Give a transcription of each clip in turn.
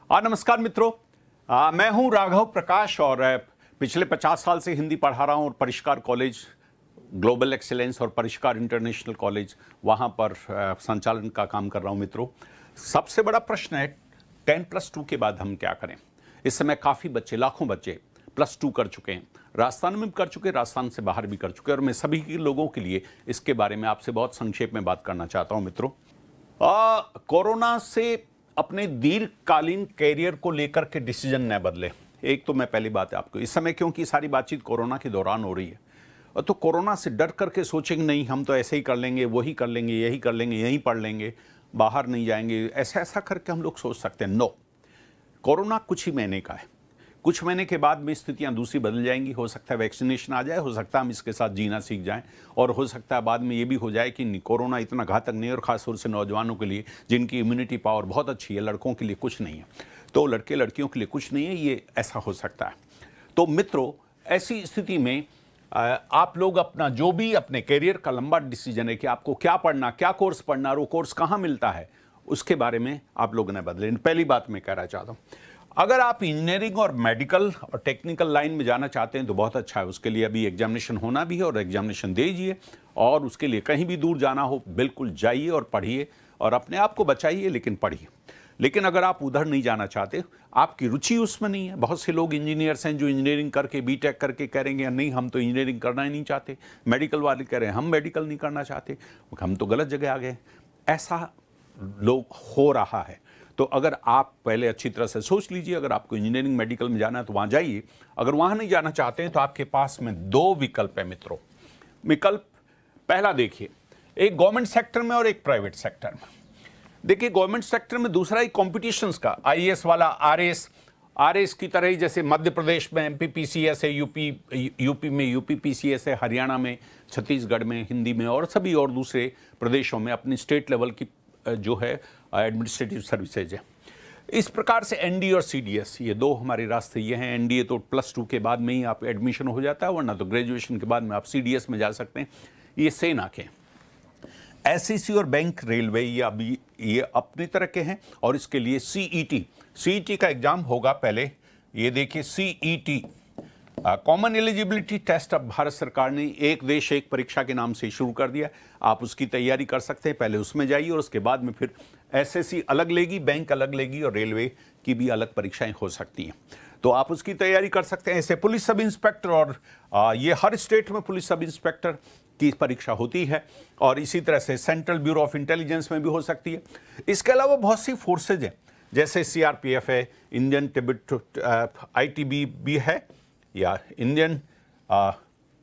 नमस्कार मित्रों। मैं हूं राघव प्रकाश और पिछले 50 साल से हिंदी पढ़ा रहा हूं और परिष्कार कॉलेज ग्लोबल एक्सीलेंस और परिष्कार इंटरनेशनल कॉलेज वहां पर संचालन का काम कर रहा हूं। मित्रों, सबसे बड़ा प्रश्न है 10+2 के बाद हम क्या करें। इस समय काफ़ी बच्चे, लाखों बच्चे +2 कर चुके हैं, राजस्थान में भी कर चुके हैं, राजस्थान से बाहर भी कर चुके हैं और मैं सभी लोगों के लिए इसके बारे में आपसे बहुत संक्षेप में बात करना चाहता हूं। मित्रों, कोरोना से अपने दीर्घकालीन कैरियर को लेकर के डिसीजन न बदले। एक तो मैं पहली बात है आपको इस समय, क्योंकि सारी बातचीत कोरोना के दौरान हो रही है, तो कोरोना से डर करके सोचेंगे नहीं हम तो ऐसे ही कर लेंगे, वही कर लेंगे, यही कर लेंगे, यहीं पढ़ लेंगे, बाहर नहीं जाएंगे, ऐसा करके हम लोग सोच सकते हैं। नो, कोरोना कुछ ही महीने का है। कुछ महीने के बाद में स्थितियां दूसरी बदल जाएंगी। हो सकता है वैक्सीनेशन आ जाए, हो सकता है हम इसके साथ जीना सीख जाएं, और हो सकता है बाद में ये भी हो जाए कि कोरोना इतना घातक नहीं है, और खासतौर से नौजवानों के लिए जिनकी इम्यूनिटी पावर बहुत अच्छी है, लड़कों के लिए कुछ नहीं है, तो लड़के लड़कियों के लिए कुछ नहीं है, ये ऐसा हो सकता है। तो मित्रों, ऐसी स्थिति में आप लोग अपना जो भी अपने कैरियर का लंबा डिसीजन है कि आपको क्या पढ़ना, क्या कोर्स पढ़ना और वो कोर्स कहाँ मिलता है, उसके बारे में आप लोगों ने बदले। पहली बात मैं कहना चाहता हूँ, अगर आप इंजीनियरिंग और मेडिकल और टेक्निकल लाइन में जाना चाहते हैं तो बहुत अच्छा है। उसके लिए अभी एग्जामिनेशन होना भी है और एग्जामिनेशन दीजिए, और उसके लिए कहीं भी दूर जाना हो बिल्कुल जाइए और पढ़िए और अपने आप को बचाइए, लेकिन पढ़िए। लेकिन अगर आप उधर नहीं जाना चाहते, आपकी रुचि उसमें नहीं है, बहुत से लोग इंजीनियर्स हैं जो इंजीनियरिंग करके बीटेक करके करेंगे नहीं हम तो इंजीनियरिंग करना ही नहीं चाहते, मेडिकल वाले कह रहे हैं हम मेडिकल नहीं करना चाहते, हम तो गलत जगह आ गए। ऐसा लोग हो रहा है। तो अगर आप पहले अच्छी तरह से सोच लीजिए, अगर आपको इंजीनियरिंग मेडिकल में जाना है तो वहाँ जाइए। अगर वहाँ नहीं जाना चाहते हैं तो आपके पास में 2 विकल्प है मित्रों। विकल्प पहला देखिए, एक गवर्नमेंट सेक्टर में और एक प्राइवेट सेक्टर में। देखिए, गवर्नमेंट सेक्टर में दूसरा ही कॉम्पिटिशन्स का, आईएएस वाला आरएस की तरह ही, जैसे मध्य प्रदेश में एमपीपीसीएस है, यूपी में यूपीपीसीएस है, हरियाणा में, छत्तीसगढ़ में हिंदी में, और सभी और दूसरे प्रदेशों में अपनी स्टेट लेवल की जो है एडमिनिस्ट्रेटिव सर्विसेज है। इस प्रकार से एनडीए और सीडीएस, ये 2 हमारे रास्ते ये हैं। एनडीए तो +2 के बाद में ही आप एडमिशन हो जाता है, वरना तो ग्रेजुएशन के बाद में आप सीडीएस में जा सकते हैं। ये सेना के, एसएससी और बैंक, रेलवे, ये अभी ये अपनी तरह के हैं। और इसके लिए सीईटी का एग्जाम होगा पहले। ये देखिए, सीईटी कॉमन एलिजिबिलिटी टेस्ट अब भारत सरकार ने एक देश एक परीक्षा के नाम से शुरू कर दिया। आप उसकी तैयारी कर सकते हैं, पहले उसमें जाइए और उसके बाद में फिर एसएससी अलग लेगी, बैंक अलग लेगी, और रेलवे की भी अलग परीक्षाएं हो सकती हैं, तो आप उसकी तैयारी कर सकते हैं। ऐसे पुलिस सब इंस्पेक्टर, और ये हर स्टेट में पुलिस सब इंस्पेक्टर की परीक्षा होती है, और इसी तरह से सेंट्रल ब्यूरो ऑफ इंटेलिजेंस में भी हो सकती है। इसके अलावा बहुत सी फोर्सेज हैं, जैसे सीआरपीएफ है, इंडियन आईटीबी भी है, या इंडियन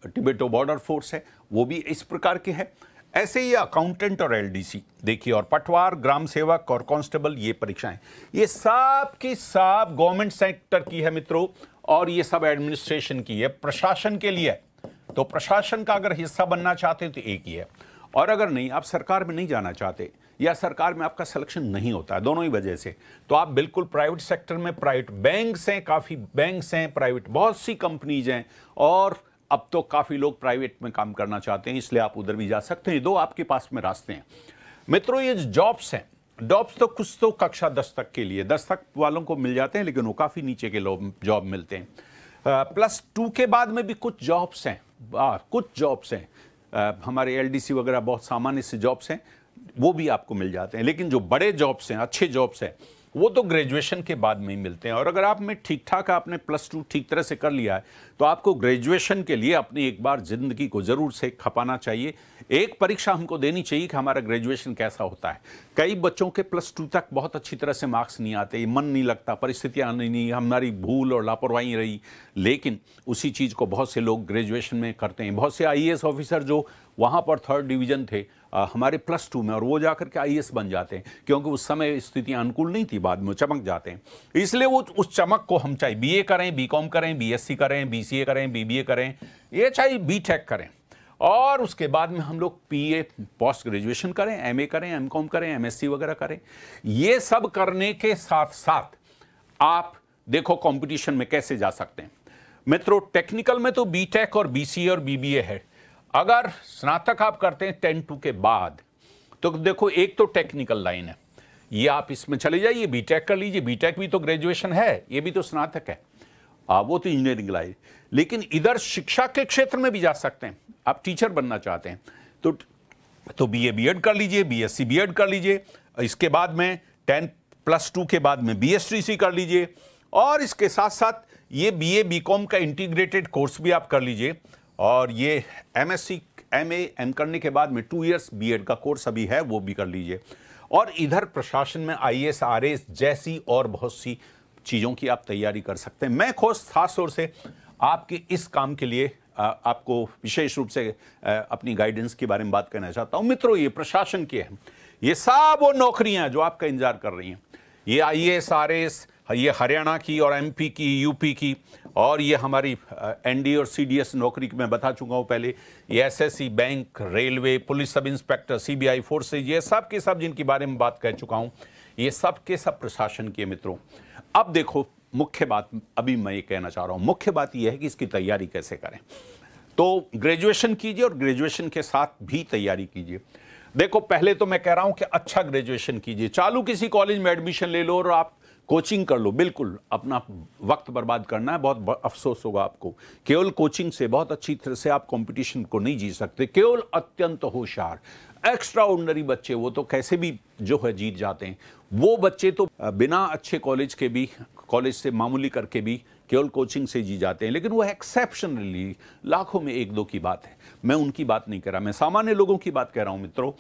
टिबेटो बॉर्डर फोर्स है, वो भी इस प्रकार के है। ऐसे ही अकाउंटेंट और एलडीसी देखिए, और पटवार, ग्राम सेवक और कांस्टेबल, ये परीक्षाएं, ये सब की सब गवर्नमेंट सेक्टर की है मित्रों, और ये सब एडमिनिस्ट्रेशन की है, प्रशासन के लिए। तो प्रशासन का अगर हिस्सा बनना चाहते हैं तो एक ही है, और अगर नहीं, आप सरकार में नहीं जाना चाहते या सरकार में आपका सिलेक्शन नहीं होता है, दोनों ही वजह से, तो आप बिल्कुल प्राइवेट सेक्टर में, प्राइवेट बैंक्स हैं, काफ़ी बैंक्स हैं, प्राइवेट बहुत सी कंपनीज हैं, और अब तो काफ़ी लोग प्राइवेट में काम करना चाहते हैं, इसलिए आप उधर भी जा सकते हैं। 2 आपके पास में रास्ते हैं मित्रों। ये जॉब्स हैं, जॉब्स तो कुछ तो कक्षा 10 तक के लिए, 10 तक वालों को मिल जाते हैं, लेकिन वो काफ़ी नीचे के लोग जॉब मिलते हैं। +2 के बाद में भी कुछ जॉब्स हैं, हमारे एलडीसी वगैरह बहुत सामान्य से जॉब्स हैं, वो भी आपको मिल जाते हैं। लेकिन जो बड़े जॉब्स हैं, अच्छे जॉब्स हैं, वो तो ग्रेजुएशन के बाद में ही मिलते हैं। और अगर आप में ठीक ठाक आपने +2 ठीक तरह से कर लिया है, तो आपको ग्रेजुएशन के लिए अपनी एक बार जिंदगी को जरूर से खपाना चाहिए। एक परीक्षा हमको देनी चाहिए कि हमारा ग्रेजुएशन कैसा होता है। कई बच्चों के +2 तक बहुत अच्छी तरह से मार्क्स नहीं आते, मन नहीं लगता, परिस्थितियां नहीं, हमारी भूल और लापरवाही रही, लेकिन उसी चीज़ को बहुत से लोग ग्रेजुएशन में करते हैं। बहुत से आईएएस ऑफिसर जो वहाँ पर 3rd डिवीज़न थे हमारे +2 में, और वो जाकर के आईएएस बन जाते हैं, क्योंकि उस समय स्थितियां अनुकूल नहीं थी, बाद में चमक जाते हैं। इसलिए वो उस चमक को हम चाहे बीए करें, बीकॉम करें, बीएससी करें, बीसीए करें, बीबीए करें, ये चाहे बीटेक करें, और उसके बाद में हम लोग पीए पोस्ट ग्रेजुएशन करें, एमए करें, एमकॉम करें, एमएससी वगैरह करें। ये सब करने के साथ साथ आप देखो कंपटीशन में कैसे जा सकते हैं मित्रों। टेक्निकल में तो बीटेक और बीसीए और बीबीए है। अगर स्नातक आप करते हैं 10-2 के बाद, तो देखो, एक तो टेक्निकल लाइन है, ये आप इसमें चले जाइए, बीटेक कर लीजिए। बीटेक भी तो ग्रेजुएशन है, ये भी तो स्नातक है। वो तो इंजीनियरिंग लाए, लेकिन इधर शिक्षा के क्षेत्र में भी जा सकते हैं। आप टीचर बनना चाहते हैं तो बीए बीएड कर लीजिए, बीएससी बीएड कर लीजिए। इसके बाद में 10+2 के बाद में बीएसटीसी कर लीजिए, और इसके साथ साथ ये बीए बीकॉम का इंटीग्रेटेड कोर्स भी आप कर लीजिए। और ये एमएससी एमए एम करने के बाद में 2 इयर्स बीएड का कोर्स अभी है, वो भी कर लीजिए। और इधर प्रशासन में आईएएस आरएएस जैसी और बहुत सी चीज़ों की आप तैयारी कर सकते हैं। मैं खास तौर से आपके इस काम के लिए आपको विशेष रूप से अपनी गाइडेंस के बारे में बात करना चाहता हूं। मित्रों, ये प्रशासन की है, ये सब वो नौकरियां जो आपका इंतजार कर रही हैं। ये आईएएस आरएएस, ये हरियाणा की और एमपी की, यूपी की, और ये हमारी एनडी और सीडीएस नौकरी की मैं बता चुका हूं पहले। ये SSC, bank, railway, police sub inspector, CBI forces, ये सब के सब जिनके बारे में बात कर चुका हूं, ये सब के सब प्रशासन की है। मित्रों, अब देखो, मुख्य बात अभी मैं ये कहना चाह रहा हूं, मुख्य बात यह है कि इसकी तैयारी कैसे करें। तो ग्रेजुएशन कीजिए और ग्रेजुएशन के साथ भी तैयारी कीजिए। देखो, पहले तो मैं कह रहा हूं कि अच्छा ग्रेजुएशन कीजिए, चालू किसी कॉलेज में एडमिशन ले लो और आप कोचिंग कर लो। बिल्कुल अपना वक्त बर्बाद करना है, बहुत अफसोस होगा आपको। केवल कोचिंग से बहुत अच्छी तरह से आप कंपटीशन को नहीं जीत सकते। केवल अत्यंत होशियार एक्स्ट्रा ऑर्डिनरी बच्चे, वो तो कैसे भी जो है जीत जाते हैं। वो बच्चे तो बिना अच्छे कॉलेज के भी, कॉलेज से मामूली करके भी केवल कोचिंग से जी जाते हैं, लेकिन वो एक्सेप्शनली लाखों में 1-2 की बात है। मैं उनकी बात नहीं कर रहा, मैं सामान्य लोगों की बात कह रहा हूं। मित्रों,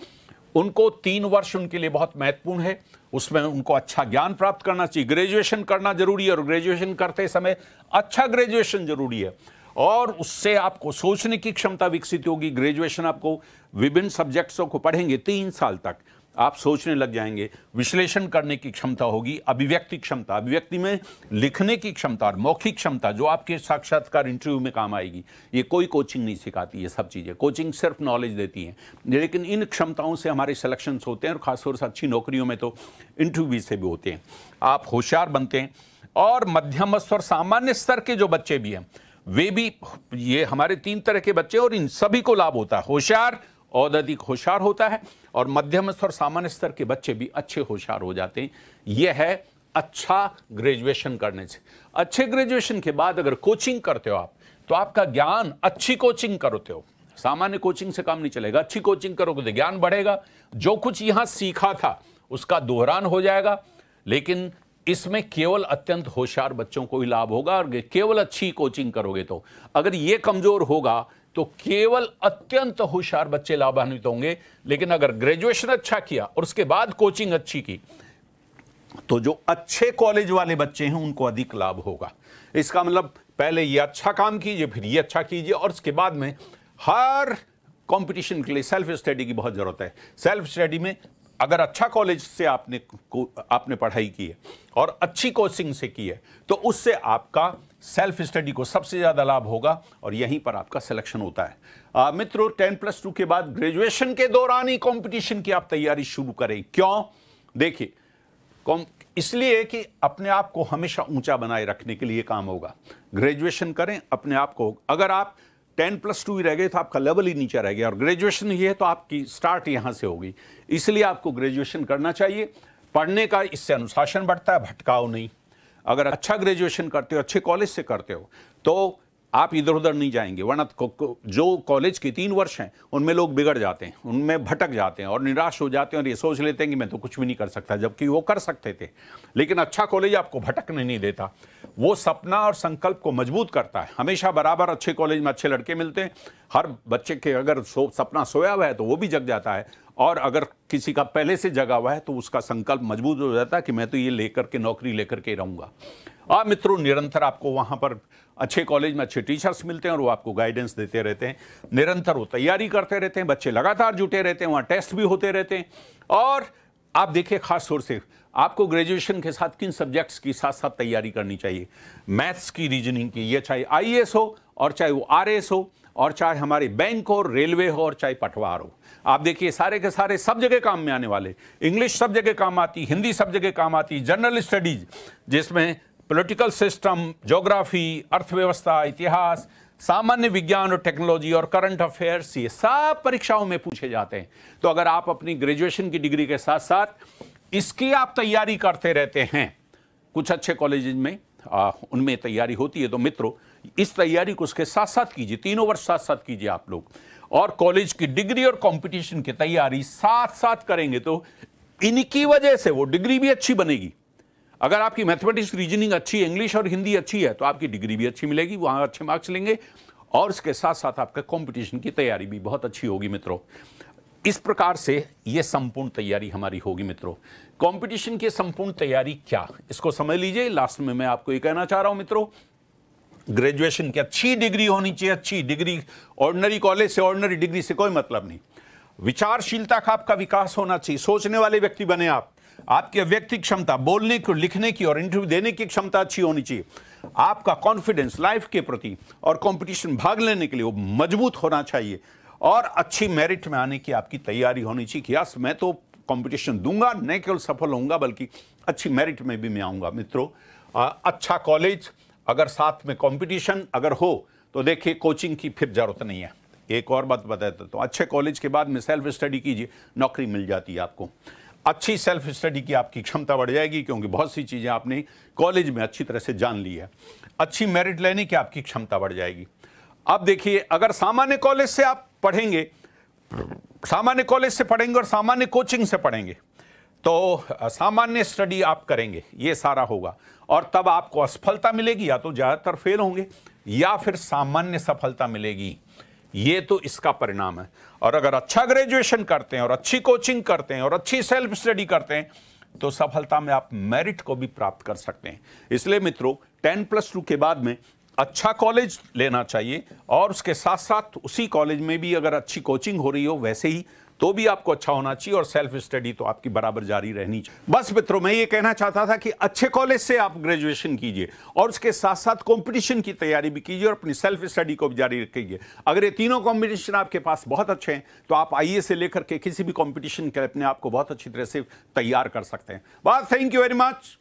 उनको 3 वर्ष उनके लिए बहुत महत्वपूर्ण है, उसमें उनको अच्छा ज्ञान प्राप्त करना चाहिए। ग्रेजुएशन करना जरूरी है, और ग्रेजुएशन करते समय अच्छा ग्रेजुएशन जरूरी है, और उससे आपको सोचने की क्षमता विकसित होगी। ग्रेजुएशन आपको विभिन्न सब्जेक्ट्सों को पढ़ेंगे 3 साल तक, आप सोचने लग जाएंगे, विश्लेषण करने की क्षमता होगी, अभिव्यक्ति क्षमता, अभिव्यक्ति में लिखने की क्षमता और मौखिक क्षमता, जो आपके साक्षात्कार इंटरव्यू में काम आएगी। ये कोई कोचिंग नहीं सिखाती, ये सब चीज़ें कोचिंग सिर्फ नॉलेज देती है, लेकिन इन क्षमताओं से हमारे सिलेक्शंस होते हैं, और खासतौर से अच्छी नौकरियों में तो इंटरव्यू से भी होते हैं। आप होशियार बनते हैं, और मध्यमस्थ और सामान्य स्तर के जो बच्चे भी हैं, वे भी, ये हमारे 3 तरह के बच्चे, और इन सभी को लाभ होता है। होशियार और अधिक होशियार होता है, और मध्यमस्थ और सामान्य स्तर के बच्चे भी अच्छे होशियार हो जाते हैं। यह है अच्छा ग्रेजुएशन करने से। अच्छे ग्रेजुएशन के बाद अगर कोचिंग करते हो आप, तो आपका ज्ञान, अच्छी कोचिंग करते हो, सामान्य कोचिंग से काम नहीं चलेगा। अच्छी कोचिंग करोगे तो ज्ञान बढ़ेगा, जो कुछ यहां सीखा था उसका दोहरान हो जाएगा। लेकिन इसमें केवल अत्यंत होशियार बच्चों को ही लाभ होगा, और केवल अच्छी कोचिंग करोगे तो। अगर ये कमजोर होगा तो केवल अत्यंत होशियार बच्चे लाभान्वित होंगे। लेकिन अगर ग्रेजुएशन अच्छा किया और उसके बाद कोचिंग अच्छी की, तो जो अच्छे कॉलेज वाले बच्चे हैं उनको अधिक लाभ होगा। इसका मतलब पहले ये अच्छा काम कीजिए, फिर ये अच्छा कीजिए, और उसके बाद में हर कंपटीशन के लिए सेल्फ स्टडी की बहुत जरूरत है। सेल्फ स्टडी में अगर अच्छा कॉलेज से आपने पढ़ाई की है और अच्छी कोचिंग से की है, तो उससे आपका सेल्फ स्टडी को सबसे ज़्यादा लाभ होगा, और यहीं पर आपका सिलेक्शन होता है। मित्रों, 10+2 के बाद ग्रेजुएशन के दौरान ही कंपटीशन की आप तैयारी शुरू करें। क्यों? देखिए, इसलिए कि अपने आप को हमेशा ऊंचा बनाए रखने के लिए काम होगा। ग्रेजुएशन करें अपने आप को, अगर आप 10+2 ही रह गए तो आपका लेवल ही नीचे रह गया, और ग्रेजुएशन ही है तो आपकी स्टार्ट यहां से होगी। इसलिए आपको ग्रेजुएशन करना चाहिए। पढ़ने का इससे अनुशासन बढ़ता है, भटकाव नहीं। अगर अच्छा ग्रेजुएशन करते हो, अच्छे कॉलेज से करते हो, तो आप इधर उधर नहीं जाएंगे। वरना जो कॉलेज के 3 वर्ष हैं उनमें लोग बिगड़ जाते हैं, उनमें भटक जाते हैं और निराश हो जाते हैं, और ये सोच लेते हैं कि मैं तो कुछ भी नहीं कर सकता, जबकि वो कर सकते थे। लेकिन अच्छा कॉलेज आपको भटकने नहीं देता, वो सपना और संकल्प को मजबूत करता है। हमेशा बराबर अच्छे कॉलेज में अच्छे लड़के मिलते हैं। हर बच्चे के अगर सपना सोया हुआ है तो वो भी जग जाता है, और अगर किसी का पहले से जगा हुआ है तो उसका संकल्प मजबूत हो जाता है कि मैं तो ये लेकर के, नौकरी लेकर के रहूंगा। मित्रों, निरंतर आपको वहां पर अच्छे कॉलेज में अच्छे टीचर्स मिलते हैं, और वो आपको गाइडेंस देते रहते हैं। निरंतर वो तैयारी करते रहते हैं, बच्चे लगातार जुटे रहते हैं, वहाँ टेस्ट भी होते रहते हैं। और आप देखिए, खास तौर से आपको ग्रेजुएशन के साथ किन सब्जेक्ट्स की साथ साथ तैयारी करनी चाहिए। मैथ्स की, रीजनिंग की, ये चाहे आईएएस हो, और चाहे वो आरएएस हो, और चाहे हमारे बैंक हो, रेलवे हो, और चाहे पटवार हो। आप देखिए, सारे के सारे सब जगह काम में आने वाले। इंग्लिश सब जगह काम आती, हिंदी सब जगह काम आती, जनरल स्टडीज जिसमें पॉलिटिकल सिस्टम, ज्योग्राफी, अर्थव्यवस्था, इतिहास, सामान्य विज्ञान और टेक्नोलॉजी, और करंट अफेयर्स, ये सब परीक्षाओं में पूछे जाते हैं। तो अगर आप अपनी ग्रेजुएशन की डिग्री के साथ साथ इसकी आप तैयारी करते रहते हैं, कुछ अच्छे कॉलेजेस में उनमें तैयारी होती है, तो मित्रों इस तैयारी को उसके साथ साथ कीजिए, 3 वर्ष साथ साथ कीजिए आप लोग, और कॉलेज की डिग्री और कंपटीशन की तैयारी साथ साथ करेंगे तो इनकी वजह से वो डिग्री भी अच्छी बनेगी। अगर आपकी मैथमेटिक्स, रीजनिंग अच्छी है, इंग्लिश और हिंदी अच्छी है, तो आपकी डिग्री भी अच्छी मिलेगी, वहां अच्छे मार्क्स लेंगे, और इसके साथ साथ आपका कंपटीशन की तैयारी भी बहुत अच्छी होगी मित्रों। इस प्रकार से यह संपूर्ण तैयारी हमारी होगी मित्रों। कंपटीशन की संपूर्ण तैयारी क्या, इसको समझ लीजिए। लास्ट में मैं आपको ये कहना चाह रहा हूं मित्रों, ग्रेजुएशन की अच्छी डिग्री होनी चाहिए, अच्छी डिग्री। ऑर्डिनरी कॉलेज से, ऑर्डिनरी डिग्री से कोई मतलब नहीं। विचारशीलता का आपका विकास होना चाहिए, सोचने वाले व्यक्ति बने आप। आपकी व्यक्ति क्षमता, बोलने की, लिखने की और इंटरव्यू देने की क्षमता अच्छी होनी चाहिए। आपका कॉन्फिडेंस लाइफ के प्रति और कंपटीशन भाग लेने के लिए वो मजबूत होना चाहिए, और अच्छी मेरिट में आने की आपकी तैयारी होनी चाहिए कि यस मैं तो कंपटीशन दूंगा, न केवल सफल होऊंगा बल्कि अच्छी मेरिट में भी मैं आऊंगा। मित्रों अच्छा कॉलेज अगर साथ में कंपटीशन अगर हो तो देखिए कोचिंग की फिर जरूरत नहीं है। एक और बात बता देता, तो अच्छे कॉलेज के बाद में सेल्फ स्टडी कीजिए, नौकरी मिल जाती है आपको। अच्छी सेल्फ स्टडी की आपकी क्षमता बढ़ जाएगी, क्योंकि बहुत सी चीज़ें आपने कॉलेज में अच्छी तरह से जान ली है। अच्छी मेरिट लेने की आपकी क्षमता बढ़ जाएगी। अब देखिए, अगर सामान्य कॉलेज से आप पढ़ेंगे, सामान्य कॉलेज से पढ़ेंगे और सामान्य कोचिंग से पढ़ेंगे, तो सामान्य स्टडी आप करेंगे, ये सारा होगा, और तब आपको असफलता मिलेगी, या तो ज़्यादातर फेल होंगे या फिर सामान्य सफलता मिलेगी। ये तो इसका परिणाम है। और अगर अच्छा ग्रेजुएशन करते हैं और अच्छी कोचिंग करते हैं और अच्छी सेल्फ स्टडी करते हैं, तो सफलता में आप मेरिट को भी प्राप्त कर सकते हैं। इसलिए मित्रों 10+2 के बाद में अच्छा कॉलेज लेना चाहिए, और उसके साथ साथ उसी कॉलेज में भी अगर अच्छी कोचिंग हो रही हो वैसे ही, तो भी आपको अच्छा होना चाहिए, और सेल्फ स्टडी तो आपकी बराबर जारी रहनी चाहिए। बस मित्रों मैं ये कहना चाहता था कि अच्छे कॉलेज से आप ग्रेजुएशन कीजिए, और उसके साथ साथ कंपटीशन की तैयारी भी कीजिए, और अपनी सेल्फ स्टडी को भी जारी रखिए। अगर ये तीनों कॉम्बिनेशन आपके पास बहुत अच्छे हैं, तो आप आईए से लेकर के किसी भी कॉम्पिटिशन के अपने आप को बहुत अच्छी तरह से तैयार कर सकते हैं। बस थैंक यू वेरी मच।